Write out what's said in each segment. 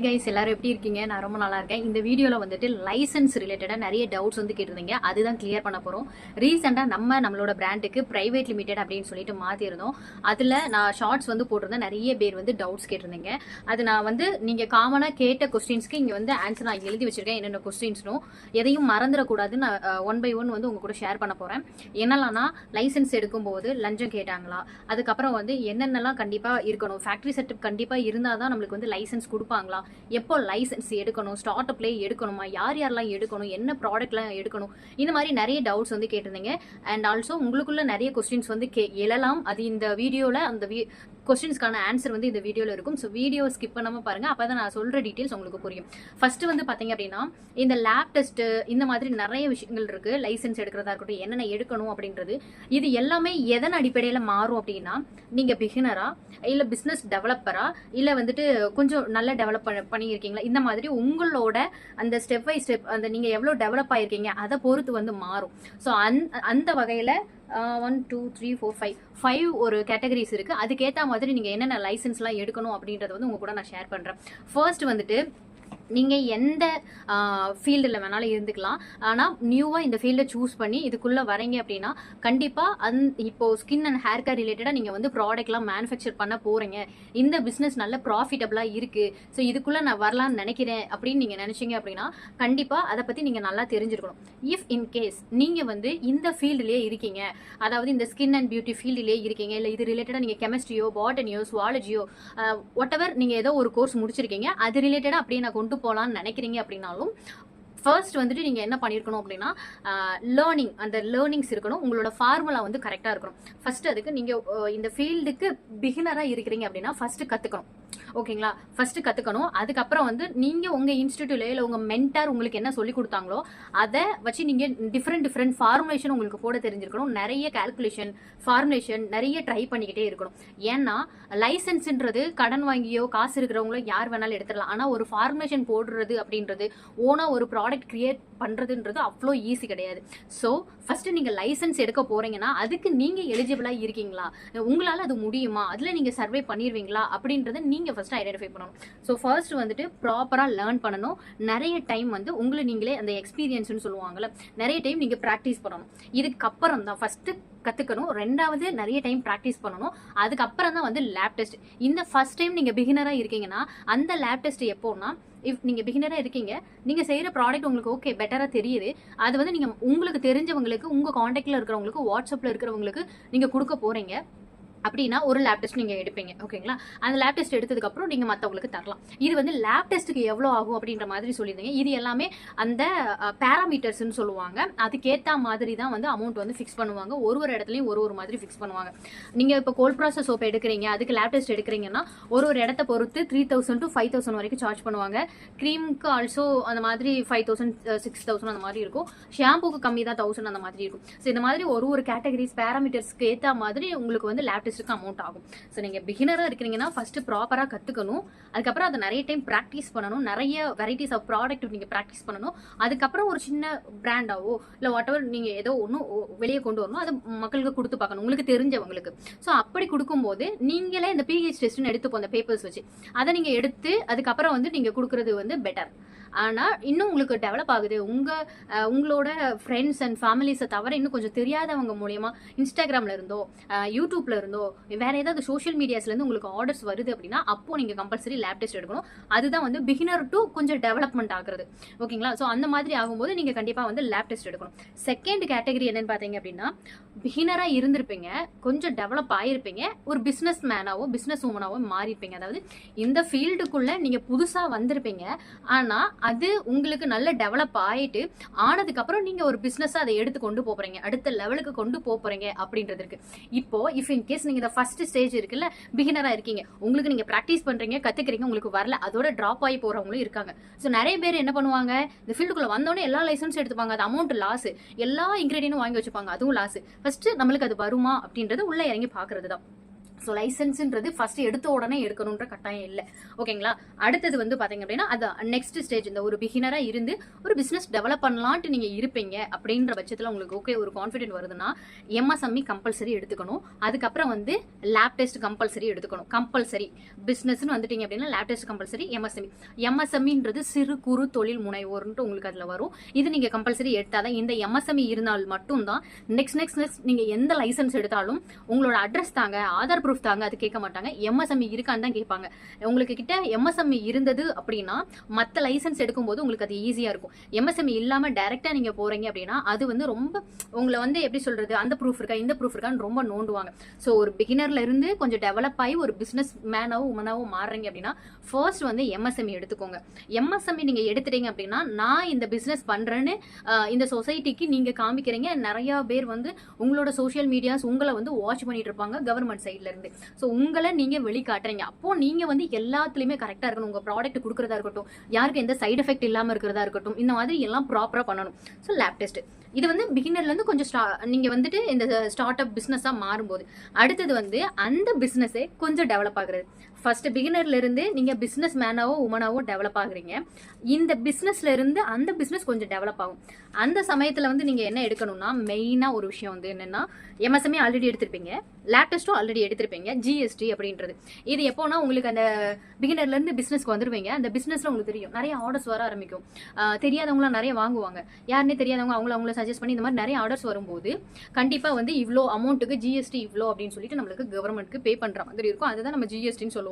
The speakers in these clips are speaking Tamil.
கைஸ் எல்லாரும் எப்படி இருக்கீங்க? நான் ரொம்ப நல்லா இருக்கேன். இந்த வீடியோல வந்துட்டு லைசன்ஸ் ரிலேட்டடா நிறைய டவுட்ஸ் வந்து கேட்டிருந்தீங்க. அதுதான் கிளியர் பண்ண போறோம். ரீசெண்டா நம்மளோட பிராண்டுக்கு பிரைவேட் லிமிடெட் அப்படின்னு சொல்லிட்டு மாத்திருந்தோம். அதுல நான் ஷார்ட்ஸ் வந்து போட்டிருந்தேன். நிறைய பேர் வந்து டவுட்ஸ் கேட்டிருந்தீங்க. அது நான் வந்து நீங்க காமனா கேட்ட கொஸ்டின்ஸ்க்கு இங்க வந்து ஆன்சர் நான் எழுதி வச்சிருக்கேன். என்னென்ன கொஸ்டின்ஸ்னும் எதையும் மறந்துடக்கூடாது. நான் ஒன் பை ஒன் வந்து உங்க கூட ஷேர் பண்ண போறேன். என்னெல்லாம் லைசன்ஸ் எடுக்கும்போது லஞ்சம் கேட்டாங்களா, அதுக்கப்புறம் வந்து என்னென்னலாம் கண்டிப்பா இருக்கணும், ஃபேக்டரி செட்டப் கண்டிப்பா இருந்தாதான் நம்மளுக்கு வந்து லைசன்ஸ் கொடுப்பாங்களா, எப்போ லைசன்ஸ் எடுக்கணும், ஸ்டார்ட் அப்லேயே எடுக்கணுமா, யார் யாரெல்லாம் எடுக்கணும், என்ன ப்ராடக்ட்லாம் எடுக்கணும், இந்த மாதிரி நிறைய டவுட்ஸ் வந்து கேட்டிருந்தீங்க. அண்ட் ஆல்சோ உங்களுக்குள்ள நிறைய கொஸ்டின்ஸ் வந்து எழலாம். அது இந்த வீடியோவில் அந்த கொஸ்டின்ஸ்க்கான ஆன்சர் வந்து இந்த வீடியோவில் இருக்கும். ஸோ வீடியோ ஸ்கிப் பண்ணாமல் பாருங்கள், அப்போ தான் நான் சொல்கிற டீட்டெயில்ஸ் உங்களுக்கு புரியும். ஃபஸ்ட்டு வந்து பார்த்தீங்க அப்படின்னா, இந்த லேப் டெஸ்ட்டு இந்த மாதிரி நிறைய விஷயங்கள் இருக்குது. லைசன்ஸ் எடுக்கிறதா இருக்கட்டும், என்னென்ன எடுக்கணும் அப்படின்றது, இது எல்லாமே எதன் அடிப்படையில் மாறும் அப்படின்னா, நீங்கள் பிகினரா இல்லை பிஸ்னஸ் டெவலப்பரா இல்லை வந்துட்டு கொஞ்சம் நல்லா டெவலப் பண்ணியிருக்கீங்களா, இந்த மாதிரி உங்களோட அந்த ஸ்டெப் பை ஸ்டெப் அந்த நீங்கள் எவ்வளோ டெவலப் ஆகிருக்கீங்க அதை பொறுத்து வந்து மாறும். ஸோ அந்த வகையில் 1 2 3 4 5 ஒரு கேட்டகரிஸ் இருக்குது. அதுக்கேற்ற மாதிரி நீங்கள் என்னென்ன லைசன்ஸ்லாம் எடுக்கணும் அப்படின்றத வந்து உங்கள் கூட நான் ஷேர் பண்ணுறேன். ஃபர்ஸ்ட் வந்துட்டு நீங்கள் எந்த ஃபீல்டில் வேணாலும் இருந்துக்கலாம். ஆனால் நியூவாக இந்த ஃபீல்டை சூஸ் பண்ணி இதுக்குள்ளே வரீங்க அப்படின்னா கண்டிப்பாக இப்போது ஸ்கின் அண்ட் ஹேர் கேர் ரிலேட்டடாக நீங்கள் வந்து ப்ராடக்ட்லாம் மேனுஃபேக்சர் பண்ண போகிறீங்க, இந்த பிஸ்னஸ் நல்ல ப்ராஃபிட்டபுளாக இருக்குது, ஸோ இதுக்குள்ளே நான் வரலான்னு நினைக்கிறேன் அப்படின்னு நீங்கள் நினச்சிங்க அப்படின்னா கண்டிப்பாக அதை பற்றி நீங்கள் நல்லா தெரிஞ்சிருக்கணும். இஃப் இன்கேஸ் நீங்கள் வந்து இந்த ஃபீல்டுலேயே இருக்கீங்க, அதாவது இந்த ஸ்கின் அண்ட் பியூட்டி ஃபீல்டுலேயே இருக்கீங்க, இல்லை இது ரிலேட்டடாக நீங்கள் கெமிஸ்ட்ரியோ பாட்டனியோ சுவாலஜியோ வாட் எவர் நீங்கள் ஏதோ ஒரு கோர்ஸ் முடிச்சிருக்கீங்க, அது ரிலேட்டடாக அப்படியே நான் கொண்டு போகலான்னு நினைக்கிறீங்க அப்படின்னாலும் ஃபர்ஸ்ட் வந்துட்டு நீங்கள் என்ன பண்ணியிருக்கணும் அப்படின்னா, லேர்னிங், அந்த லேர்னிங்ஸ் இருக்கணும். உங்களோட ஃபார்முலா வந்து கரெக்டாக இருக்கணும். ஃபர்ஸ்ட் அதுக்கு நீங்கள் இந்த ஃபீல்டுக்கு பிகினராக இருக்கிறீங்க அப்படின்னா ஃபர்ஸ்ட் கற்றுக்கணும். ஓகேங்களா, ஃபர்ஸ்ட் கற்றுக்கணும். அதுக்கப்புறம் வந்து நீங்கள் உங்கள் இன்ஸ்டியூட்டில் இல்லை உங்கள் மென்டார் உங்களுக்கு என்ன சொல்லி கொடுத்தாங்களோ அதை வச்சு நீங்கள் டிஃப்ரெண்ட் ஃபார்முலேஷன் உங்களுக்கு போட தெரிஞ்சிருக்கணும். நிறைய கால்குலேஷன் ஃபார்முலேஷன் நிறைய ட்ரை பண்ணிக்கிட்டே இருக்கணும். ஏன்னா லைசன்ஸ்ன்றது கடன் வாங்கியோ காசு இருக்கிறவங்களோ யார் வேணாலும் எடுத்துடலாம். ஆனால் ஒரு ஃபார்முலேஷன் போடுறது அப்படின்றது, ஓனாக ஒரு ப்ராடக்ட் கிரியேட் பண்ணுறதுன்றது அவ்வளோ ஈஸி கிடையாது. ஸோ ஃபர்ஸ்ட் நீங்கள் லைசன்ஸ் எடுக்க போகிறீங்கன்னா அதுக்கு நீங்கள் எலிஜிபிளாக இருக்கீங்களா, உங்களால் அது முடியுமா, அதில் நீங்கள் சர்வே பண்ணிடுவீங்களா அப்படின்றத நீங்கள் ஃபர்ஸ்ட் ஐடென்டிஃபை பண்ணணும். ஸோ ஃபர்ஸ்ட் வந்துட்டு ப்ராப்பராக லேர்ன் பண்ணணும். நிறைய டைம் வந்து உங்களை நீங்களே அந்த எக்ஸ்பீரியன்ஸ்னு சொல்லுவாங்கள்ல, நிறைய டைம் நீங்கள் ப்ராக்டிஸ் பண்ணணும். இதுக்கப்புறம் தான் ஃபர்ஸ்ட் கற்றுக்கணும், ரெண்டாவது நிறைய டைம் ப்ராக்டிஸ் பண்ணணும், அதுக்கப்புறம் தான் வந்து லேப் டெஸ்ட். இந்த ஃபர்ஸ்ட் டைம் நீங்கள் பிகினராக இருக்கீங்கன்னா அந்த லேப் டெஸ்ட் எப்போன்னா, இஃப் நீங்கள் பிகினராக இருக்கீங்க, நீங்கள் செய்கிற ப்ராடக்ட் உங்களுக்கு ஓகே பெட்டராக தெரியுது, அது வந்து நீங்கள் உங்களுக்கு தெரிஞ்சவங்களுக்கு, உங்கள் காண்டாக்டில் இருக்கிறவங்களுக்கு, வாட்ஸ்அப்பில் இருக்கிறவங்களுக்கு நீங்கள் கொடுக்க போகிறீங்க அப்படின்னா ஒரு லேப் டெஸ்ட் நீங்கள் எடுப்பீங்க. ஓகேங்களா, அந்த லேப் டெஸ்ட் எடுத்ததுக்கப்புறம் நீங்கள் மற்றவங்களுக்கு தரலாம். இது வந்து லேப் டெஸ்ட்டுக்கு எவ்வளோ ஆகும் அப்படின்ற மாதிரி சொல்லியிருந்தீங்க. இது எல்லாமே அந்த பேராமீட்டர்ஸ்ன்னு சொல்லுவாங்க. அதுக்கேற்ற மாதிரி தான் வந்து அமௌண்ட் வந்து ஃபிக்ஸ் பண்ணுவாங்க. ஒரு இடத்துலையும் ஒரு மாதிரி ஃபிக்ஸ் பண்ணுவாங்க. நீங்கள் இப்போ கோல்ட் ப்ராசஸ் சோப் எடுக்கிறீங்க, அதுக்கு லேப் டெஸ்ட் எடுக்கிறீங்கன்னா ஒரு இடத்த பொறுத்து 3000 to 5000 வரைக்கும் சார்ஜ் பண்ணுவாங்க. க்ரீமுக்கு ஆல்சோ அந்த மாதிரி 5000 6000 அந்த மாதிரி இருக்கும். ஷாம்புக்கு கம்மி தான் 1000 அந்த மாதிரி இருக்கும். ஸோ இந்த மாதிரி ஒரு கேட்டகரிஸ் பேராமீட்டர்ஸ்க்கு ஏற்ற மாதிரி உங்களுக்கு வந்து லேப் டெஸ்ட்டுக்கு அமௌண்ட் ஆகும். ஸோ நீங்கள் பிகினராக இருக்கிறீங்கன்னா ஃபர்ஸ்ட் ப்ராப்பராக கற்றுக்கணும். அதுக்கப்புறம் அதை நிறைய டைம் ப்ராக்டிஸ் பண்ணணும். நிறைய வெரைட்டிஸ் ஆஃப் ப்ராடக்ட் நீங்கள் ப்ராக்டிஸ் பண்ணணும். அதுக்கப்புறம் ஒரு சின்ன பிராண்டாவோ இல்லை வாட் எவர் நீங்கள் ஏதோ ஒன்றும் வெளியே கொண்டு வரணும், அதை மக்களுக்கு கொடுத்து பார்க்கணும், உங்களுக்கு தெரிஞ்சவங்களுக்கு. ஸோ அப்படி கொடுக்கும்போது நீங்களே இந்த பிஹெச் டெஸ்ட்னு எடுத்துப்போம், அந்த பேப்பர்ஸ் வச்சு அதை நீங்கள் எடுத்து அதுக்கப்புறம் வந்து நீங்கள் கொடுக்குறது வந்து பெட்டர். ஆனால் இன்னும் உங்களுக்கு டெவலப் ஆகுது, உங்களோட ஃப்ரெண்ட்ஸ் அண்ட் ஃபேமிலிஸை தவிர இன்னும் கொஞ்சம் தெரியாதவங்க மூலயமா இன்ஸ்டாகிராமில் இருந்தோ யூடியூப்ல இருந்தோ வேற ஏதாவது சோஷியல் மீடியாஸ்லேருந்து உங்களுக்கு ஆர்டர்ஸ் வருது அப்படின்னா அப்போ நீங்கள் கம்பல்சரி லேப் டெஸ்ட் எடுக்கணும். அதுதான் வந்து பிகினர் டு கொஞ்சம் டெவலப்மெண்ட் ஆகுறது. ஓகேங்களா, ஸோ அந்த மாதிரி ஆகும்போது நீங்கள் கண்டிப்பாக வந்து லேப் டெஸ்ட் எடுக்கணும். செகண்ட் கேட்டகரி என்னன்னு பார்த்தீங்க அப்படின்னா, பிகினராக இருந்திருப்பீங்க, கொஞ்சம் டெவலப் ஆகிருப்பீங்க, ஒரு பிஸ்னஸ் மேனாவோ பிஸ்னஸ் உமனாவோ மாறியிருப்பீங்க. அதாவது இந்த ஃபீல்டுக்குள்ளே நீங்கள் புதுசாக வந்திருப்பீங்க, ஆனால் அது உங்களுக்கு நல்ல டெவலப் ஆனதுக்கப்புறம் நீங்கள் ஒரு பிஸ்னஸாக அதை எடுத்து கொண்டு போகிறீங்க, அடுத்த லெவலுக்கு கொண்டு போகிறீங்க அப்படின்றது இருக்கு. இப்போ இஃப் இன் கேஸ் நீங்கள் இந்த ஃபர்ஸ்ட் ஸ்டேஜ் இருக்குல்ல, பிகினராக இருக்கீங்க, உங்களுக்கு நீங்கள் ப்ராக்டிஸ் பண்ணுறீங்க, கற்றுக்கிறீங்க, உங்களுக்கு வரல, அதோட ட்ராப் ஆகி போகிறவங்களும் இருக்காங்க. ஸோ நிறைய பேர் என்ன பண்ணுவாங்க, இந்த ஃபீல்டுக்குள்ளே வந்தோடனே எல்லா லைசன்ஸ் எடுத்துப்பாங்க, அது அமௌண்ட் லாஸ், எல்லா இன்க்ரீடியன்ட்டும் வாங்கி வச்சுப்பாங்க, அதுவும் லாஸ். ஃபர்ஸ்ட் நம்மளுக்கு அது வருமா அப்படின்றது உள்ள இறங்கி பார்க்கறது தான். ஸோ லைசன்ஸ்ன்றது ஃபர்ஸ்ட் எடுத்த உடனே எடுக்கணுன்ற கட்டாயம் இல்லை. ஓகேங்களா? அடுத்தது வந்து பார்த்தீங்க அப்படின்னா அது நெக்ஸ்ட் ஸ்டேஜ். இந்த ஒரு பிகினராக இருந்து ஒரு பிஸ்னஸ் டெவலப் பண்ணலான்ட்டு நீங்கள் இருப்பீங்க அப்படின்ற பட்சத்தில் உங்களுக்கு ஓகே ஒரு கான்ஃபிடென்ட் வருதுன்னா எம்எஸ்எம்இ கம்பல்சரி எடுத்துக்கணும். அதுக்கப்புறம் வந்து லேப் டெஸ்ட் கம்பல்சரி எடுத்துக்கணும். கம்பல்சரி பிஸ்னஸ்ன்னு வந்துட்டீங்க அப்படின்னா லேப் டெஸ்ட் கம்பல்சரி. எம்எஸ்எம்இன்றது சிறு குறு தொழில் முனைவோர்ன்ட்டு உங்களுக்கு அதில் வரும். இது நீங்கள் கம்பல்சரி எடுத்தாதான் இந்த எம்எஸ்எம்இ இருந்தால் மட்டும்தான் நெக்ஸ்ட் நீங்கள் எந்த லைசன்ஸ் எடுத்தாலும் உங்களோட அட்ரஸ் தாங்க, ஆதார் ப்ரூஃப் தாங்க, அது கேட்க மாட்டாங்க. எம்எஸ்எம்இ இருக்கான்னு தான் கேட்பாங்க. உங்களுக்கு கிட்ட எம்எஸ்எம்இ இருந்தது அப்படின்னா மற்ற லைசன்ஸ் எடுக்கும்போது உங்களுக்கு அது ஈஸியா இருக்கும். எம்எஸ்எம்இ இல்லாம டைரக்டா நீங்க போறீங்க அப்படின்னா அது வந்து ரொம்ப உங்களை வந்து எப்படி சொல்றது, அந்த ப்ரூஃப் இருக்கா இந்த ப்ரூஃப் இருக்கான்னு ரொம்ப நோண்டுவாங்க. ஸோ ஒரு பிகினர்ல இருந்து கொஞ்சம் டெவலப் ஆகி ஒரு பிசினஸ் மேனாவோ உமனாவோ மாறுறீங்க அப்படின்னா ஃபர்ஸ்ட் வந்து எம்எஸ்எம்இ எடுத்துக்கோங்க. எம்எஸ்எம்இ நீங்க எடுத்துட்டீங்க அப்படின்னா நான் இந்த பிசினஸ் பண்றேன்னு இந்த சொசைட்டிக்கு நீங்க காமிக்கிறீங்க. நிறைய பேர் வந்து உங்களோட சோஷியல் மீடியாஸ் உங்களை வந்து வாட்ச் பண்ணிட்டு இருப்பாங்க கவர்மெண்ட் சைட்ல இருந்து. ஸோ உங்களை நீங்க வெளிக்காட்டுறீங்க. அப்போ நீங்க வந்து எல்லாத்துலயுமே கரெக்டா இருக்கணும். உங்க ப்ராடக்ட் கொடுக்கறதா இருக்கட்டும், யாருக்கு எந்த சைடு எஃபெக்ட் இல்லாம இருக்கிறதா இருக்கட்டும், இந்த மாதிரி எல்லாம் ப்ராப்பரா பண்ணணும். ஸோ லேப் டெஸ்ட் இது வந்து பிகினர்ல இருந்து கொஞ்சம் நீங்க வந்துட்டு இந்த ஸ்டார்ட் அப் பிசினஸா மாறும்போது அடுத்தது வந்து அந்த பிசினஸே கொஞ்சம் டெவலப் ஆகுறது. ஃபர்ஸ்ட் பிகினர்ல இருந்து நீங்க பிசினஸ் மேனாவோ உமனாவோ டெவலப் ஆகுறீங்க. இந்த பிசினஸ்ல இருந்து அந்த பிசினஸ் கொஞ்சம் டெவலப் ஆகும். அந்த சமயத்துல வந்து நீங்க என்ன எடுக்கணும்னா மெயினா ஒரு விஷயம் வந்து என்னன்னா எம்எஸ்எம்இ ஆல்ரெடி எடுத்திருப்பீங்க, லேப் டெஸ்ட்டும் ஆல்ரெடி எடுத்திருப்பீங்க, ஜிஎஸ்டி அப்படின்றது. இது எப்போனா உங்களுக்கு அந்த பிகினர்ல இருந்து பிசினஸ்க்கு வந்துருவீங்க. அந்த பிசினஸ்ல உங்களுக்கு தெரியும் நிறைய ஆர்டர்ஸ் வர ஆரம்பிக்கும். தெரியாதவங்களாம் நிறைய வாங்குவாங்க. யாருன்னே தெரியாதவங்க அவங்கள சஜஸ்ட் பண்ணி இந்த மாதிரி நிறைய ஆர்டர்ஸ் வரும்போது கண்டிப்பா வந்து இவ்வளோ அமௌண்ட்டுக்கு ஜிஎஸ்டி இவ்வளோ அப்படின்னு சொல்லிட்டு நம்மளுக்கு கவர்மெண்ட்க்கு பே பண்ற மாதிரி இருக்கும். அதுதான் நம்ம ஜிஎஸ்டின்னு சொல்லுவோம்.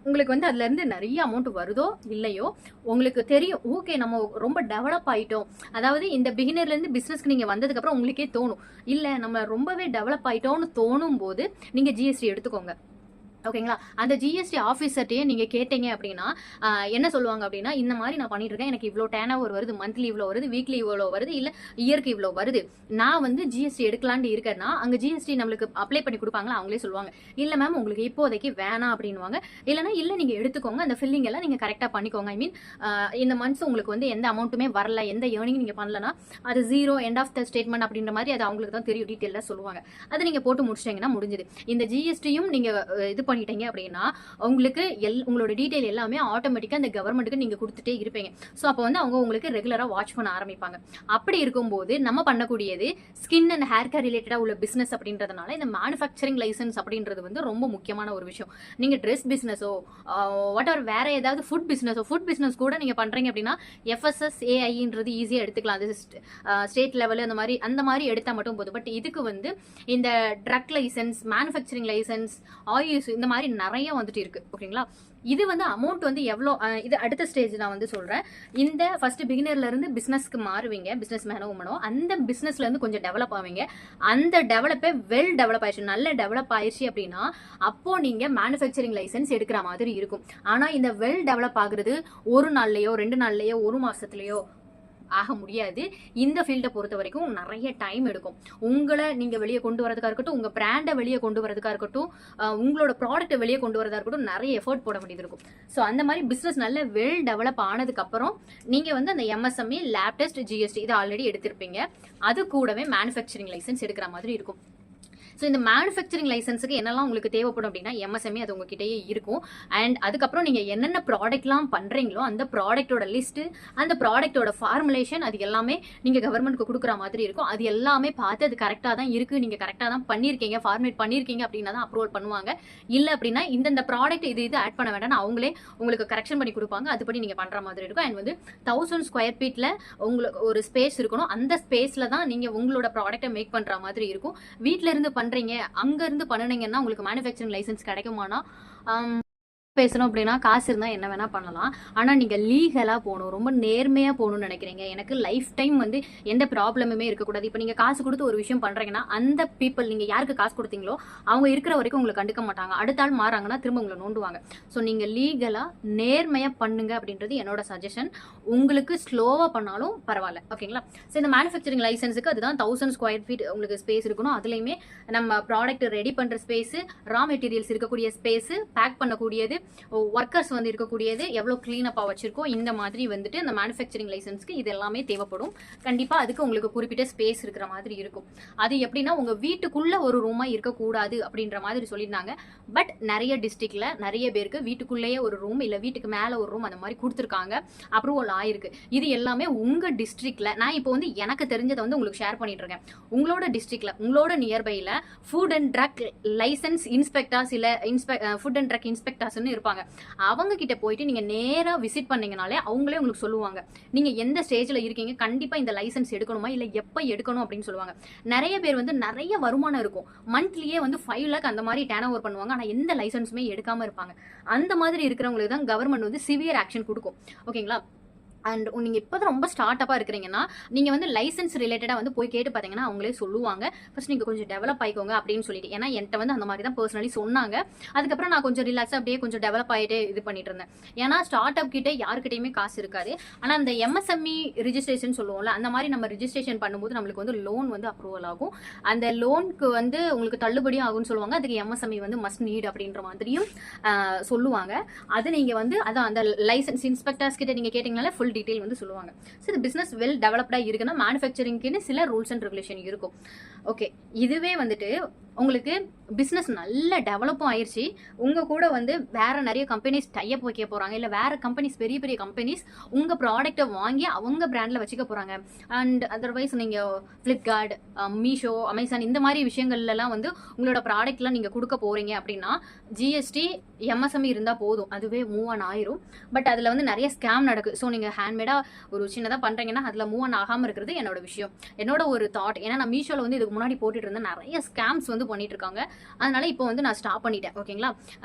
உங்களுக்கு வந்து அதுல இருந்து நிறைய அமௌண்ட் வருதோ இல்லையோ உங்களுக்கு தெரியும். ஓகே நம்ம ரொம்ப டெவலப் ஆயிட்டோம். அதாவது இந்த பிகினர்ல இருந்து பிசினஸ்க்கு நீங்க வந்ததுக்கு அப்புறம் உங்களுக்கே தோணும் இல்ல நம்ம ரொம்பவே டெவலப் ஆயிட்டோம்னு தோணும் போது நீங்க ஜிஎஸ்டி எடுத்துக்கோங்க. ஓகேங்களா? அந்த ஜிஎஸ்டி ஆஃபீஸர்ட்டே நீங்க கேட்டீங்க அப்படின்னா என்ன சொல்லுவாங்க அப்படின்னா இந்த மாதிரி நான் பண்ணிட்டு இருக்கேன், எனக்கு இவ்வளோ டேன் ஓவர் வருது, மந்த்லி இவ்வளோ வருது, வீக்லி இவ்வளோ வருது, இல்ல இயருக்கு இவ்வளோ வருது, நான் வந்து ஜிஎஸ்டி எடுக்கலான்னு இருக்கேன்னா அங்க ஜிஎஸ்டி நம்மளுக்கு அப்ளை பண்ணி கொடுப்பாங்களா? அவங்களே சொல்லுவாங்க இல்ல மேம் உங்களுக்கு இப்போதைக்கு வேணாம் அப்படின்னுவாங்க. இல்லைன்னா இல்ல நீங்க எடுத்துக்கோங்க, அந்த ஃபில்லிங் எல்லாம் நீங்க கரெக்டா பண்ணிக்கோங்க. ஐ மீன் இந்த மந்த்ஸ் உங்களுக்கு வந்து எந்த அமௌண்ட்டுமே வரல, எந்த ஏர்னிங் நீங்க பண்ணலன்னா அது zero end of the statement அப்படின்ற மாதிரி அது அவங்களுக்கு தான் தெரியும், டீட்டெயிலாக சொல்லுவாங்க. அதை நீங்க போட்டு முடிச்சிட்டீங்கன்னா முடிஞ்சது. இந்த ஜிஎஸ்டியும் நீங்க இது பண்ணிட்டீங்க அப்படின்னா உங்களுக்கு உங்களோட டீடைல் எல்லாமே ஆட்டோமேட்டிக்கா அந்த கவர்மெண்ட்டுக்கு நீங்க கொடுத்துட்டே இருப்பீங்க. ஸோ அப்போ வந்து அவங்க உங்களுக்கு ரெகுலரா வாட்ச் பண்ண ஆரம்பிப்பாங்க. அப்படி இருக்கும்போது நம்ம பண்ணக்கூடியது ஸ்கின் அண்ட் ஹேர் கேர் ரிலேட்டடா உள்ள பிசினஸ் அப்படின்றதுனால இந்த மேனுஃபேக்சரிங் லைசன்ஸ் அப்படின்றது வந்து ரொம்ப முக்கியமான ஒரு விஷயம். நீங்க ட்ரெஸ் பிசினஸோ வாட் எவர் வேற ஏதாவது ஃபுட் பிசினஸ் கூட நீங்க பண்றீங்க அப்படின்னா FSSAIன்றது ஈஸியா எடுத்துக்கலாம். அது ஸ்டேட் லெவல் அந்த மாதிரி எடுத்தா மட்டும் போதும். பட் இதுக்கு வந்து இந்த ட்ரக் லைசன்ஸ், மேனுஃபேக்சரிங் லைசன்ஸ், ஆயுஸ் இந்த மாதிரி நிறைய வந்துட்டு இருக்கு. ஓகேங்களா? இது வந்து அமௌண்ட் வந்து எவ்வளோ, இது அடுத்த ஸ்டேஜ் நான் வந்து சொல்றேன். இந்த ஃபர்ஸ்ட் பிகினர்ல இருந்து பிசினஸ்க்கு மாறுவீங்க, பிசினஸ் மேனோ உமனோ, அந்த பிசினஸ்ல இருந்து கொஞ்சம் டெவலப் ஆவீங்க. அந்த டெவலப்பே வெல் டெவலப் ஆயிடுச்சு, நல்ல டெவலப் ஆயிடுச்சு அப்படின்னா அப்போ நீங்க மேனுஃபேக்சரிங் லைசன்ஸ் எடுக்கிற மாதிரி இருக்கும். ஆனா இந்த வெல் டெவலப் ஆகுறது ஒரு நாள்லயோ 2 நாள்லயோ 1 மாசத்துலயோ ஆக முடியாது. இந்த ஃபீல்டை பொறுத்த வரைக்கும் நிறைய டைம் எடுக்கும். உங்களை நீங்க வெளியே கொண்டு வரதுக்காக இருக்கட்டும், உங்க பிராண்டை வெளியே கொண்டு வரதுக்காக இருக்கட்டும், உங்களோட ப்ராடக்ட்டை வெளியே கொண்டு வரதா இருக்கட்டும், நிறைய எஃபர்ட் போட வேண்டியது இருக்கும். ஸோ அந்த மாதிரி பிசினஸ் நல்ல வெல் டெவலப் ஆனதுக்கு அப்புறம் நீங்க வந்து அந்த எம்எஸ்எம்இ, லேப் டெஸ்ட், ஜிஎஸ்டி இது ஆல்ரெடி எடுத்திருப்பீங்க. அது கூடவே மேனுஃபேக்சரிங் லைசன்ஸ் எடுக்கிற மாதிரி இருக்கும். ஸோ இந்த மேனுஃபேக்சரிங் லைசன்ஸுக்கு என்னெல்லாம் உங்களுக்கு தேவைப்படும் அப்படின்னா எம்எஸ்எம்இ அது உங்ககிட்டயே இருக்கும். அண்ட் அதுக்கப்புறம் நீங்கள் என்னென்ன ப்ராடக்ட்லாம் பண்ணுறீங்களோ அந்த ப்ராடக்டோட லிஸ்ட்டு, அந்த ப்ராடக்டோட ஃபார்முலேஷன் அது எல்லாமே நீங்கள் கவர்மெண்ட்டுக்கு கொடுக்குற மாதிரி இருக்கும். அது எல்லாமே பார்த்து அது கரெக்டாக தான் இருக்குது, நீங்கள் கரெக்டாக தான் பண்ணியிருக்கீங்க, ஃபார்மேட் பண்ணியிருக்கீங்க அப்படின்னா தான் அப்ரூவல் பண்ணுவாங்க. இல்லை அப்படின்னா இந்த ப்ராடக்ட் இது ஆட் பண்ண வேண்டாம்னு அவங்களே உங்களுக்கு கரெக்ஷன் பண்ணி கொடுப்பாங்க. அதுபடி நீங்கள் பண்ணுற மாதிரி இருக்கும். அண்ட் வந்து 1000 ஸ்கொயர் ஃபீட்டில் உங்களுக்கு ஒரு ஸ்பேஸ் இருக்கணும். அந்த ஸ்பேஸில் தான் நீங்கள் உங்களோட ப்ராடக்ட்டை மேக் பண்ணுற மாதிரி இருக்கும். வீட்டில் இருந்து பண்றீங்க, அங்க இருந்து பண்ணுனீங்கன்னா உங்களுக்கு மேனுஃபேக்சரிங் லைசன்ஸ் கிடைக்குமானா பேசணும் அப்படின்னா காசு இருந்தால் என்ன வேணால் பண்ணலாம். ஆனால் நீங்கள் லீகலாக போகணும், ரொம்ப நேர்மையாக போகணும்னு நினைக்கிறீங்க. எனக்கு லைஃப் டைம் வந்து எந்த ப்ராப்ளமுமே இருக்கக்கூடாது. இப்போ நீங்கள் காசு கொடுத்து ஒரு விஷயம் பண்ணுறீங்கன்னா அந்த பீப்புள், நீங்கள் யாருக்கு காசு கொடுத்தீங்களோ அவங்க இருக்கிற வரைக்கும் உங்களை கண்டுக்க மாட்டாங்க. அடுத்த ஆள் மாறாங்கன்னா திரும்ப உங்களை நோண்டுவாங்க. ஸோ நீங்கள் லீகலாக நேர்மையாக பண்ணுங்க அப்படின்றது என்னோட சஜஷன். உங்களுக்கு ஸ்லோவாக பண்ணாலும் பரவாயில்ல. ஓகேங்களா? ஸோ இந்த மேனுஃபேக்சரிங் லைசன்ஸுக்கு அதுதான் 1000 ஸ்கொயர் ஃபீட் உங்களுக்கு ஸ்பேஸ் இருக்கணும். அதுலேயுமே நம்ம ப்ராடக்ட் ரெடி பண்ணுற ஸ்பேஸு, ரா மெட்டீரியல்ஸ் இருக்கக்கூடிய ஸ்பேஸு, பேக் பண்ணக்கூடியது, ஒர்க்கர்ஸ் வந்து இருக்கக்கூடியது, எவ்வளோ க்ளீனப்பாக வச்சிருக்கோம், இந்த மாதிரி வந்துட்டு அந்த மேனுஃபேக்சரிங் லைசன்ஸ்க்கு இது எல்லாமே தேவைப்படும். கண்டிப்பாக அதுக்கு உங்களுக்கு குறிப்பிட்ட ஸ்பேஸ் இருக்கிற மாதிரி இருக்கும். அது எப்படின்னா உங்கள் வீட்டுக்குள்ள ஒரு ரூமாக இருக்கக்கூடாது அப்படின்ற மாதிரி சொல்லியிருந்தாங்க. பட் நிறைய டிஸ்ட்ரிக்ட்ல நிறைய பேருக்கு வீட்டுக்குள்ளேயே ஒரு ரூம் இல்லை வீட்டுக்கு மேலே ஒரு ரூம் அந்த மாதிரி கொடுத்துருக்காங்க, அப்ரூவல் ஆயிருக்கு. இது எல்லாமே உங்கள் டிஸ்ட்ரிக்ட்ல நான் இப்போ வந்து எனக்கு தெரிஞ்சதை வந்து உங்களுக்கு ஷேர் பண்ணிட்டு இருக்கேன். உங்களோட டிஸ்ட்ரிக்ட்ல உங்களோட நியர்பைல food and drug licence inspectors இல்லை ஃபுட் அண்ட் ட்ரக் இன்ஸ்பெக்டர்ஸ்னு இருப்பாங்க. அவங்க கிட்ட போயிட்டு நீங்க நேரா விசிட் பண்ணீங்கனாலே அவங்களே உங்களுக்கு சொல்லுவாங்க நீங்க எந்த ஸ்டேஜ்ல இருக்கீங்க, கண்டிப்பா இந்த லைசன்ஸ் எடுக்கணுமா இல்ல எப்ப எடுக்கணும் அப்படின்னு சொல்லுவாங்க. நிறைய பேர் வந்து நிறைய வருமானம் இருக்கும், மந்த்லியே வந்து 5 lakh அந்த மாதிரி டேர்ன் ஓவர் பண்ணுவாங்க, ஆனா எந்த லைசன்ஸுமே எடுக்காம இருப்பாங்க. அந்த மாதிரி இருக்கிறவங்களுக்கு தான் கவர்மெண்ட் வந்து சிவியர் ஆக்ஷன் கொடுக்கும். ஓகேங்களா? அண்ட் நீங்கள் இப்போ தான் ரொம்ப ஸ்டார்ட் அப்பாக இருக்கிறீங்கன்னா நீங்கள் வந்து லைசன்ஸ் ரிலேட்டடாக வந்து போய் கேட்டு பார்த்தீங்கன்னா அவங்களே சொல்லுவாங்க ஃபர்ஸ்ட் நீங்கள் கொஞ்சம் டெவலப் ஆகிக்கோங்க அப்படின்னு சொல்லிட்டு. ஏன்னா என்கிட்ட வந்து அந்த மாதிரி தான் பர்சனலி சொன்னாங்க. அதுக்கப்புறம் நான் கொஞ்சம் ரிலாக்ஸாக அப்படியே கொஞ்சம் டெவலப் ஆகிட்டே இது பண்ணிட்டு இருந்தேன். ஏன்னா ஸ்டார்ட் அப் கிட்டே யாருக்கிட்டையுமே காசு இருக்காது. ஆனால் அந்த எம்எஸ்எம்இ ரிஜிஸ்ட்ரேஷன் சொல்லுவோம்ல, அந்த மாதிரி நம்ம ரிஜிஸ்ட்ரேஷன் பண்ணும்போது நம்மளுக்கு வந்து லோன் வந்து அப்ரூவல் ஆகும். அந்த லோனுக்கு வந்து உங்களுக்கு தள்ளுபடி ஆகும்னு சொல்லுவாங்க. அதுக்கு எம்எஸ்எம்இ வந்து மஸ்ட் நீட் அப்படின்ற மாதிரியும் சொல்லுவாங்க. அது நீங்கள் வந்து அதான் அந்த லைசன்ஸ் இன்ஸ்பெக்டர்ஸ் கிட்ட நீங்கள் கேட்டிங்கனாலே ஃபுல் டீடைல் வந்து சொல்லுவாங்க. ஸோ இந்த பிஸ்னஸ் வெல் டெவலப்டா இருக்குன்னா மேனுஃபேக்சரிங்க்குன்னு சில ரூல்ஸ் அண்ட் ரெகுலேஷன் இருக்கும். ஓகே, இதுவே வந்துட்டு உங்களுக்கு பிஸ்னஸ் நல்ல டெவலப்பும் ஆயிடுச்சு, உங்கள் கூட வந்து வேற நிறைய கம்பெனிஸ் டைப் வைக்க போகிறாங்க, இல்லை வேற கம்பெனிஸ் பெரிய பெரிய கம்பெனிஸ் உங்கள் ப்ராடக்ட்டை வாங்கி அவங்க பிராண்டில் வச்சுக்க போகிறாங்க. அண்ட் அதர்வைஸ் நீங்கள் ஃப்ளிப்கார்ட், மீஷோ, அமேசான் இந்த மாதிரி விஷயங்கள்லாம் வந்து உங்களோட ப்ராடக்ட்லாம் நீங்கள் கொடுக்க போகிறீங்க அப்படின்னா ஜிஎஸ்டி எம்எஸ்எம்இ இருந்தால் போதும், அதுவே மூவ் ஆன் ஆயிரும். பட் அதில் வந்து நிறைய ஸ்கேம் நடக்குது. ஸோ நீங்கள் ஹேண்ட்மேடாக ஒரு சின்னதாக பண்ணுறீங்கன்னா அதில் மூவ் ஆன் ஆகாமல் இருக்கிறது என்னோட விஷயம், என்னோட ஒரு தாட். ஏன்னா நான் மீஷோவில் வந்து இதுக்கு முன்னாடி போட்டுட்டு இருந்தேன், நிறைய ஸ்கேம்ஸ் வந்து பண்ணிட்டு இருக்காங்க. அதனால இப்போ வந்து நான் ஸ்டாப் பண்ணிட்டேன். ஓகேங்களா?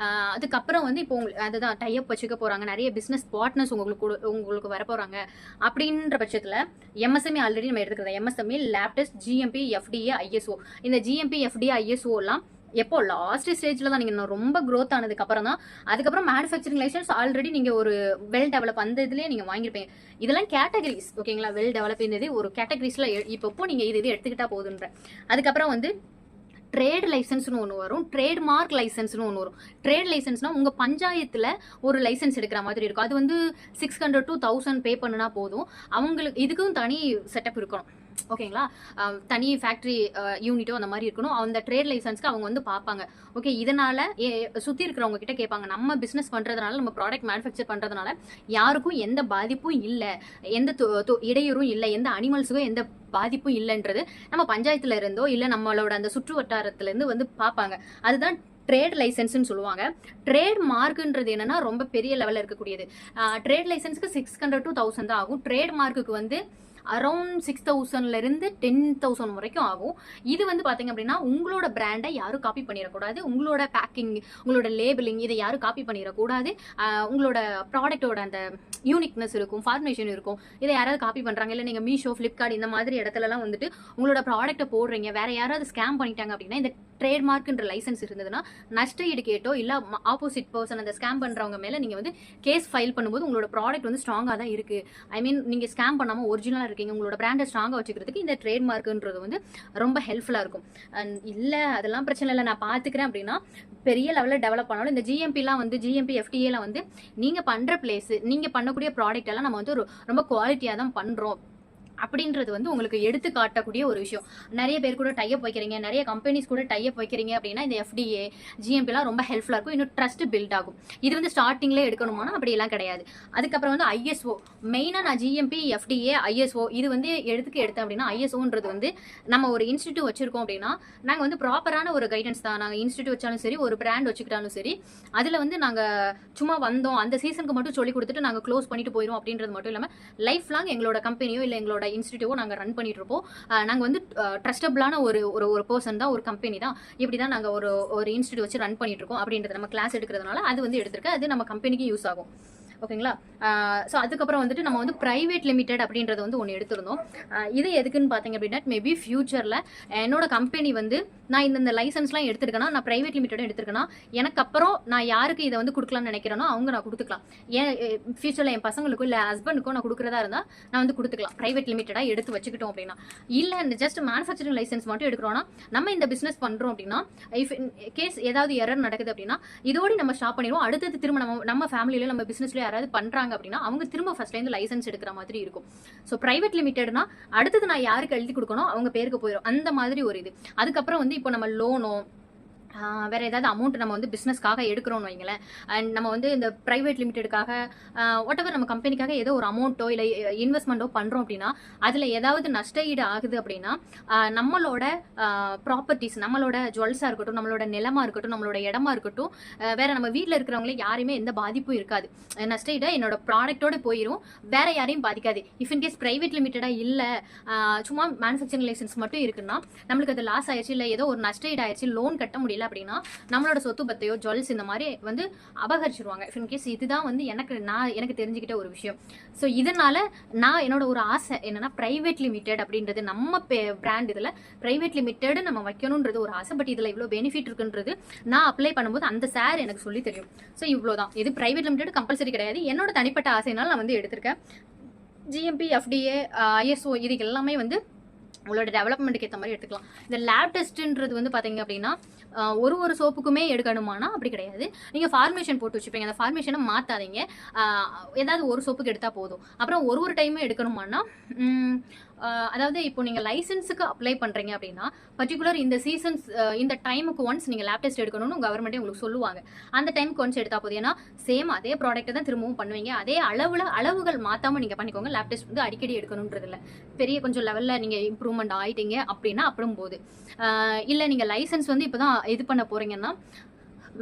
அதுக்கப்புறம் வந்து இப்போ அதுதான் டைப் வச்சுக்க போறாங்க, நிறைய பிசினஸ் பார்ட்னர்ஸ் உங்களுக்கு வர போறாங்க. அப்படின்ற பட்சத்தில் எம்எஸ்எம்இ ஆல்ரெடி நம்ம எடுத்துக்கிறோம். MSME, lab test, GMP, FDA, ISO. இந்த ஜிஎம்பி, எஃப்டிஏ, ஐஎஸ்ஓ எல்லாம் எப்போ லாஸ்ட் ஸ்டேஜ்ல தான் நீங்கள் ரொம்ப க்ரோத் ஆனதுக்கு அப்புறம் தான். அதுக்கப்புறம் மேனுஃபேக்சரிங் லைசன்ஸ் ஆல்ரெடி நீங்கள் ஒரு வெல் டெவலப் அந்த இதுலேயே நீங்கள் வாங்கியிருப்பீங்க. இதெல்லாம் கேட்டகரிஸ். ஓகேங்களா? வெல் டெவலப் இது ஒரு கேட்டகரிஸ்ல இப்போ நீங்கள் இது எடுத்துக்கிட்டா போதுன்ற. அதுக்கப்புறம் வந்து ட்ரேட் லைசன்ஸ்னு ஒன்று வரும், ட்ரேட்மார்க் லைசன்ஸ்னு ஒன்று வரும். ட்ரேட் லைசன்ஸ்னா உங்கள் பஞ்சாயத்தில் ஒரு லைசன்ஸ் எடுக்கிற மாதிரி இருக்கும். அது வந்து 600 to 1000 பே பண்ணுனா போதும். அவங்களுக்கு இதுக்கும் தனி செட்டப் இருக்கணும். ஓகேங்களா? தனி ஃபேக்ட்ரி யூனிட்டோ அந்த மாதிரி இருக்கணும். அந்த ட்ரேட் லைசன்ஸ்க்கு அவங்க வந்து பார்ப்பாங்க. ஓகே, இதனால சுற்றி இருக்கிறவங்க கிட்ட கேட்பாங்க, நம்ம பிஸ்னஸ் பண்ணுறதுனால, நம்ம ப்ராடக்ட் மேனுஃபேக்சர் பண்ணுறதுனால யாருக்கும் எந்த பாதிப்பும் இல்லை, எந்த இடையூறும் இல்லை, எந்த அனிமல்ஸுக்கும் எந்த பாதிப்பும் இல்லைன்றது நம்ம பஞ்சாயத்துல இருந்தோ இல்லை நம்மளோட அந்த சுற்று வட்டாரத்துல இருந்து வந்து பார்ப்பாங்க. அதுதான் ட்ரேட் லைசன்ஸ்னு சொல்லுவாங்க. ட்ரேட் மார்க்குன்றது என்னன்னா ரொம்ப பெரிய லெவலில் இருக்கக்கூடியது. ட்ரேட் லைசன்ஸ்க்கு 600 to 1000 தான் ஆகும். ட்ரேட் மார்க்குக்கு வந்து அரௌண்ட் 6000ல இருந்து 10,000 வரைக்கும் ஆகும். இது வந்து பாத்தீங்க அப்படின்னா உங்களோட பிராண்டை யாரும் காப்பி பண்ணிடக்கூடாது, உங்களோட பேக்கிங், உங்களோட லேபிளிங் இதை யாரும் காப்பி பண்ணிடக்கூடாது. உங்களோட ப்ராடக்டோட அந்த யூனிக்னஸ் இருக்கும், ஃபார்மேஷன் இருக்கும். இதை யாராவது காப்பி பண்றாங்க, இல்லை நீங்க மீஷோ, ஃபிளிப்கார்ட் இந்த மாதிரி இடத்துலலாம் வந்துட்டு உங்களோட ப்ராடக்ட்டை போடுறீங்க, வேற யாராவது ஸ்கேம் பண்ணிட்டாங்க அப்படின்னா இந்த ட்ரேட்மார்க்ன்ற லைசன்ஸ் இருந்ததுன்னா நஷ்ட ஈடு கேட்டோ இல்லை ஆப்போசிட் பர்சன் அந்த ஸ்கேம் பண்றவங்க மேல நீங்க வந்து கேஸ் ஃபைல் பண்ணும்போது உங்களோட ப்ராடக்ட் வந்து ஸ்ட்ராங்கா தான் இருக்கு, ஐ மீன் நீங்க ஸ்கேம் பண்ணாம ஒரிஜினலா இருக்கீங்க, உங்களோட பிராண்டை ஸ்ட்ராங்கா வச்சுக்கிறதுக்கு இந்த ட்ரேட்மார்க்ன்றது வந்து ரொம்ப ஹெல்ப்ஃபுல்லா இருக்கும். அண்ட் இல்லை அதெல்லாம் பிரச்சனை இல்லை, நான் பார்த்துக்கிறேன் அப்படின்னா பெரிய லெவலில் டெவலப் பண்ணாலும் இந்த ஜிஎம்பிலாம் வந்து ஜிஎம்பி, எஃப்டிஏலாம் வந்து நீங்க பண்ற பிளேஸ், நீங்க பண்ணக்கூடிய ப்ராடக்ட் எல்லாம் நம்ம வந்து ரொம்ப குவாலிட்டியா தான் பண்றோம் அப்படின்றது வந்து உங்களுக்கு எடுத்து காட்டக்கூடிய ஒரு விஷயம். நிறைய பேர் கூட டைப் வைக்கிறீங்க, நிறைய கம்பெனிஸ் கூட டைப் வைக்கிறீங்க அப்படின்னா இந்த எஃப்டிஏ, ஜிஎம்பிலாம் ரொம்ப ஹெல்ப்ஃபுல்லாக இருக்கும். இன்னும் ட்ரஸ்ட் பில்ட் ஆகும். இது வந்து ஸ்டார்டிங்லேயே எடுக்கணுமானா அப்படியெல்லாம் கிடையாது. அதுக்கப்புறம் வந்து ஐஎஸ்ஓ, மெயினாக நான் ஜிஎம்பி, எஃப்டிஏ, ஐஎஸ்ஓ இது வந்து எடுத்தேன் அப்படின்னா ஐஎஸ்ஓன்றது வந்து நம்ம ஒரு இன்ஸ்டிடியூட் வச்சிருக்கோம் அப்படின்னா நாங்கள் வந்து ப்ராப்பரான ஒரு கைடன்ஸ் தான். நாங்கள் இன்ஸ்டிடியூட் வச்சாலும் சரி, ஒரு பிராண்ட் வச்சுக்கிட்டாலும் சரி, அதில் வந்து நாங்கள் சும்மா வந்தோம் அந்த சீசனுக்கு மட்டும் சொல்லி கொடுத்துட்டு நாங்கள் க்ளோஸ் பண்ணிட்டு போயிடும் அப்படின்றது மட்டும் இல்லாமல் லைஃப் லாங் எங்களோட கம்பெனியோ இல்லை எங்களோட இன்ஸ்டிடியூட்டோ நாங்கள் ரன் பண்ணிட்டு இருப்போம். நாங்கள் வந்து ட்ரஸ்டபிளான ஒரு பர்சன் தான், ஒரு கம்பெனி தான், இப்படி தான் நாங்கள் ஒரு இன்ஸ்டிடியூட் வச்சு ரன் பண்ணிட்டு இருக்கோம் அப்படின்றது நம்ம கிளாஸ் எடுக்கிறதுனால அது வந்து எடுத்திருக்கு, அது நம்ம கம்பெனிக்கு யூஸ் ஆகும். ஓகேங்களா. ஸோ அதுக்கப்புறம் வந்துட்டு நம்ம வந்து பிரைவேட் லிமிடெட் அப்படின்றது வந்து ஒன்று எடுத்திருந்தோம். இது எதுக்குன்னு பார்த்தீங்க அப்படின்னா மேபி ஃபியூச்சரில் என்னோட கம்பெனி வந்து நான் இந்த லைசன்ஸ்லாம் எடுத்துருக்கேன்னா, நான் பிரைவேட் லிமிடெட் எடுத்துருக்கேன்னா, எனக்கு அப்புறம் நான் யாருக்கு இதை வந்து கொடுக்கலாம்னு நினைக்கிறேனோ அவங்க நான் கொடுத்துக்கலாம். ஏன் ஃபியூச்சரில் என் பசங்களுக்கோ இல்லை ஹஸ்பண்டுக்கோ நான் கொடுக்குறதா இருந்தால் நான் வந்து கொடுத்துக்கலாம் பிரைவேட் லிமிட்டடாக எடுத்து வச்சுக்கிட்டோம் அப்படின்னா. இல்லை ஜஸ்ட் மேனுஃபேக்சரிங் லைசன்ஸ் மட்டும் எடுக்கிறோன்னா, நம்ம இந்த பிஸ்னஸ் பண்ணுறோம் அப்படின்னா இஃப் கேஸ் ஏதாவது எரர் நடக்குது அப்படின்னா இதோடு நம்ம ஸ்டாப் பண்ணிடுவோம். அடுத்தது திரும்ப நம்ம ஃபேமிலியில நம்ம பிசினஸ்ல யாராவது பண்றாங்க அப்படின்னா அவங்க திரும்ப ஃபர்ஸ்ட்ல இருந்து லைசன்ஸ் எடுக்கிற மாதிரி இருக்கும். ஸோ பிரைவேட் லிமிடெட்னா அடுத்தது நான் யாருக்கு எழுதி கொடுக்கணும் அவங்க பேருக்கு போயிடும், அந்த மாதிரி ஒரு இது. அதுக்கப்புறம் வந்து இப்போ நம்ம லோனோ வேற ஏதாவது அமௌண்ட் நம்ம வந்து பிஸ்னஸ்க்காக எடுக்கிறோம்னு வைங்களேன், அண்ட் நம்ம வந்து இந்த பிரைவேட் லிமிடெடுக்காக வாட் எவர் நம்ம கம்பெனிக்காக ஏதோ ஒரு அமௌண்ட்டோ இல்லை இன்வெஸ்ட்மெண்ட்டோ பண்ணுறோம் அப்படின்னா அதில் ஏதாவது நஷ்ட ஈடு ஆகுது அப்படின்னா நம்மளோட ப்ராப்பர்ட்டிஸ், நம்மளோட ஜுவல்ஸாக இருக்கட்டும், நம்மளோட நிலமாக இருக்கட்டும், நம்மளோட இடமா இருக்கட்டும், வேற நம்ம வீட்டில் இருக்கிறவங்களே யாருமே எந்த பாதிப்பும் இருக்காது. நஷ்ட ஈடாக என்னோட ப்ராடக்டோட போயிடும், வேற யாரையும் பாதிக்காது. இஃப் இன்கேஸ் பிரைவேட் லிமிட்டடாக இல்லை சும்மா மேனுஃபேக்சரிங் லைசன்ஸ் மட்டும் இருக்குன்னா நம்மளுக்கு அது லாஸ் ஆயிடுச்சு, இல்லை ஏதோ ஒரு நஷ்ட ஈடு ஆயிடுச்சு, லோன் கட்ட முடியல அப்படின்னா நம்மளோட சொத்து பத்தையோ ஜுவல்ஸ் இந்த மாதிரி வந்து அபகரிச்சிருவாங்க. இன்கேஸ் இதுதான் வந்து எனக்கு தெரிஞ்சுக்கிட்ட ஒரு விஷயம். ஸோ இதனால நான் என்னோட ஒரு ஆசை என்னன்னா பிரைவேட் லிமிடெட் அப்படின்றது நம்ம பிராண்ட் இதில் பிரைவேட் லிமிடெட் நம்ம வைக்கணுன்றது ஒரு ஆசை. பட் இதில் இவ்வளோ பெனிஃபிட் இருக்குன்றது நான் அப்ளை பண்ணும்போது அந்த சார் எனக்கு சொல்லி தெரியும். ஸோ இவ்வளோதான். இது பிரைவேட் லிமிடெட் கம்பல்சரி கிடையாது, என்னோட தனிப்பட்ட ஆசைனால நான் வந்து எடுத்திருக்கேன். ஜிஎம்பி, எஃப்டிஏ, ஐஎஸ்ஓ இது எல்லாமே வந்து உங்களோட டெவலப்மெண்ட்டுக்கு ஏற்ற மாதிரி எடுத்துக்கலாம். இந்த லேப் டெஸ்ட்ன்றது வந்து பார்த்தீங்க அப்படின்னா ஒரு சோப்புக்குமே எடுக்கணுமானா அப்படி கிடையாது. நீங்கள் ஃபார்மேஷன் போட்டு வச்சுப்பீங்க, அந்த ஃபார்மேஷனை மாற்றாதீங்க. ஏதாவது ஒரு சோப்புக்கு எடுத்தால் போதும். அப்புறம் ஒரு டைமும் எடுக்கணுமானா அதாவது இப்போ நீங்கள் லைசன்ஸுக்கு அப்ளை பண்ணுறீங்க அப்படின்னா பர்டிகுலர் இந்த சீசன்ஸ் இந்த டைமுக்கு ஒன்ஸ் நீங்கள் லேப் டெஸ்ட் எடுக்கணும்னு கவர்மெண்ட்டே உங்களுக்கு சொல்லுவாங்க. அந்த டைமுக்கு ஒன்ஸ் எடுத்தால் போதும். ஏன்னா சேம் அதே ப்ராடக்ட்டை தான் திரும்பவும் பண்ணுவீங்க, அதே அளவுகள் மாற்றாமல் நீங்கள் பண்ணிக்கோங்க. லேப் டெஸ்ட் வந்து அடிக்கடி எடுக்கணுன்றது இல்லை. பெரிய கொஞ்சம் லெவலில் நீங்கள் இம்ப்ரூவ்மெண்ட் ஆகிட்டீங்க அப்படின்னா அப்புறம் போது இல்லை நீங்கள் லைசன்ஸ் வந்து இப்போ தான் இது பண்ண போகிறீங்கன்னா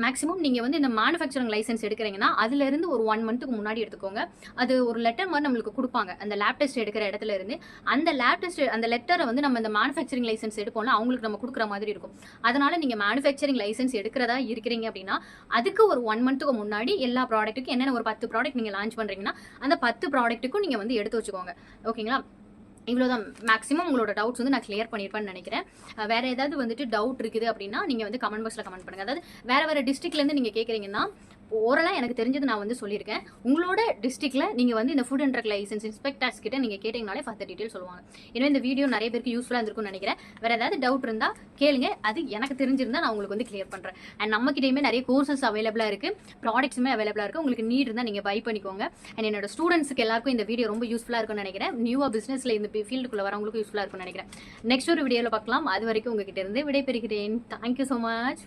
மேக்ஸிமம் நீங்கள் வந்து இந்த மேனுஃபேக்சரிங் லைசன்ஸ் எடுக்கிறீங்கன்னா அதுலேருந்து ஒரு 1 மந்த்துக்கு முன்னாடி எடுத்துக்கோங்க. அது ஒரு லெட்டர் மாதிரி நம்மளுக்கு கொடுப்பாங்க அந்த லேப் டெஸ்ட் எடுக்கிற இடத்துல இருந்து. அந்த லெட்டரை வந்து நம்ம இந்த மேனுஃபேக்சரிங் லைசன்ஸ் எடுப்போம்ல அவங்களுக்கு நம்ம கொடுக்குற மாதிரி இருக்கும். அதனால நீங்கள் மேனுஃபேக்சரிங் லைசன்ஸ் எடுக்கிறதா இருக்கிறீங்க அப்படின்னா அதுக்கு ஒரு 1 மந்த்துக்கு முன்னாடி எல்லா ப்ராடக்ட்டுக்கும் என்னென்ன ஒரு 10 ப்ராடக்ட் நீங்கள் லான்ச் பண்ணுறீங்கன்னா அந்த 10 ப்ராடக்ட்டுக்கும் நீங்கள் வந்து எடுத்து வச்சுக்கோங்க. ஓகேங்களா. இவ்வளோதான் மேக்ஸிமம் உங்களோட டவுட்ஸ் வந்து நான் கிளியர் பண்ணியிருப்பேன்னு நினைக்கிறேன். வேற ஏதாவது வந்துட்டு டவுட் இருக்குது அப்படின்னா நீங்கள் வந்து கமெண்ட் பாக்ஸில் கமெண்ட் பண்ணுங்கள். அதாவது வேற டிஸ்ட்ரிக்ட்லேருந்து நீங்கள் கேட்குறீங்கன்னா ஓரலாக எனக்கு தெரிஞ்சது நான் வந்து சொல்லியிருக்கேன். உங்களோட டிஸ்ட்ரிக்ட்ல நீங்கள் வந்து இந்த food and drug licence inspectors கிட்ட நீங்கள் கேட்டிங்கனாலே ஃபர்தர் டீட்டெயில் சொல்லுவாங்க. எனவே இந்த வீடியோ நிறைய பேருக்கு யூஸ்ஃபுல்லாக இருந்திருக்கும்னு நினைக்கிறேன். வேறு ஏதாவது டவுட் இருந்தால் கேளுங்க, அது எனக்கு தெரிஞ்சிருந்தால் நான் உங்களுக்கு வந்து கிளியர் பண்ணுறேன். அண்ட் நம்மக்கிட்டேயுமே நிறைய கோர்சஸ் அவைலபிளாக இருக்குது, ப்ராடக்ட்ஸுமே அவைலபிளாக இருக்குது. உங்களுக்கு நீட் இருந்தால் நீங்கள் பை பண்ணிக்கோங்க. அண்ட் என்னோட ஸ்டூடெண்ட்ஸுக்கு எல்லாருக்கும் இந்த வீடியோ ரொம்ப யூஸ்ஃபுல்லாக இருக்கும்னு நினைக்கிறேன். நியூவாக பிஸ்னஸில் இந்த ஃபீல்டுக்குள்ளே வரவங்களுக்கும் யூஸ்ஃபுல்லாக இருக்கும்னு நினைக்கிறேன். நெக்ஸ்ட் ஒரு வீடியோவில் பார்க்கலாம். அது வரைக்கும் உங்ககிட்ட இருந்து விடைபெறுகிறேன். Thank you so much.